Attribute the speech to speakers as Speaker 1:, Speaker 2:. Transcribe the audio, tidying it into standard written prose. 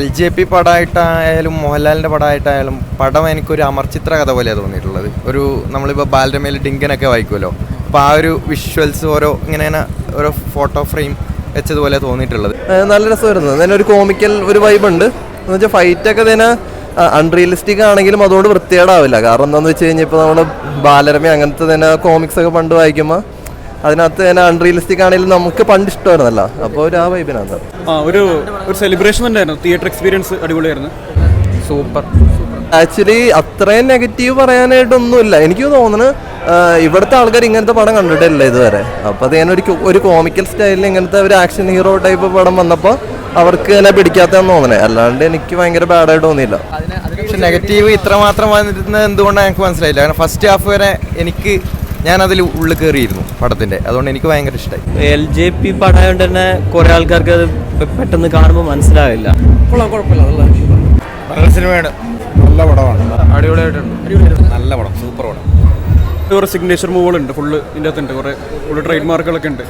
Speaker 1: LJP പടമായിട്ടായാലും മോഹൻലാലിൻ്റെ പടമായിട്ടായാലും പടം എനിക്കൊരു അമർചിത്ര കഥ പോലെയാണ് തോന്നിയിട്ടുള്ളത്. ഒരു നമ്മളിപ്പോൾ ബാലരമയിൽ ഡിങ്കനൊക്കെ വായിക്കുമല്ലോ, അപ്പോൾ ആ ഒരു വിഷ്വൽസ് ഇങ്ങനെ ഓരോ ഫോട്ടോ ഫ്രെയിം വെച്ചതുപോലെ തോന്നിയിട്ടുള്ളത്.
Speaker 2: നല്ല രസമായിരുന്നു. അതിന് ഒരു കോമിക്കൽ ഒരു വൈബ് ഉണ്ട് എന്ന് വെച്ചാൽ ഫൈറ്റൊക്കെ ഇതിന് അൺറിയലിസ്റ്റിക് ആണെങ്കിലും അതുകൊണ്ട് വൃത്തികേടാവില്ല. കാരണം എന്താണെന്ന് വെച്ച് കഴിഞ്ഞാൽ ഇപ്പോൾ നമ്മൾ ബാലരമ അങ്ങനത്തെ തന്നെ കോമിക്സ് ഒക്കെ പണ്ട് വായിക്കുമ്പോൾ അതിനകത്ത് തന്നെ അൺറിയലിസ്റ്റിക് ആണെങ്കിലും നമുക്ക് പണ്ട് ഇഷ്ടമായിരുന്നല്ലോ, അപ്പോൾ ഒരു ആ വൈബിനകത്ത്
Speaker 3: ഒരു സെലിബ്രേഷൻ ഉണ്ടായിരുന്നു. തിയേറ്റർ എക്സ്പീരിയൻസ് അടിപൊളിയായിരുന്നു.
Speaker 2: സൂപ്പർ. ആക്ച്വലി അത്രയും നെഗറ്റീവ് പറയാനായിട്ടൊന്നുമില്ല. എനിക്ക് തോന്നുന്നു ഇവിടുത്തെ ആൾക്കാർ ഇങ്ങനത്തെ പടം കണ്ടിട്ടില്ല ഇതുവരെ. അപ്പോൾ അത് ഞാൻ ഒരു കോമിക്കൽ സ്റ്റൈലിൽ ഇങ്ങനത്തെ ഒരു ആക്ഷൻ ഹീറോ ടൈപ്പ് പടം വന്നപ്പോൾ അവർക്ക് തന്നെ പിടിക്കാത്തതെന്ന് തോന്നണേ. അല്ലാണ്ട് എനിക്ക് ഭയങ്കര ബാഡായിട്ട് തോന്നിയില്ല.
Speaker 1: പക്ഷെ നെഗറ്റീവ് ഇത്രമാത്രം വന്നിരുന്നത് എന്തുകൊണ്ടാണ് എനിക്ക് മനസ്സിലായില്ല. കാരണം ഫസ്റ്റ് ഹാഫ് വരെ ഞാനതിൽ ഉള്ളിൽ കയറിയിരുന്നു പടത്തിൻ്റെ, അതുകൊണ്ട് എനിക്ക് ഭയങ്കര ഇഷ്ടമായി.
Speaker 4: LJP പടമായതുകൊണ്ട് തന്നെ കുറേ ആൾക്കാർക്ക് അത് പെട്ടെന്ന് കാണുമ്പോൾ മനസ്സിലാവില്ല.
Speaker 3: കുഴപ്പമില്ല,
Speaker 1: നല്ല സിനിമയാണ്, നല്ല പടമാണ്, അടിപൊളിയായിട്ടുണ്ട്, നല്ല പടം, സൂപ്പർ പടം.
Speaker 3: കുറേ സിഗ്നേച്ചർ മൂവുകളുണ്ട്, ഫുള്ള് ഇതിൻ്റെ അകത്തുണ്ട്, കുറേ ട്രേഡ് മാർക്കുകളൊക്കെ ഉണ്ട്.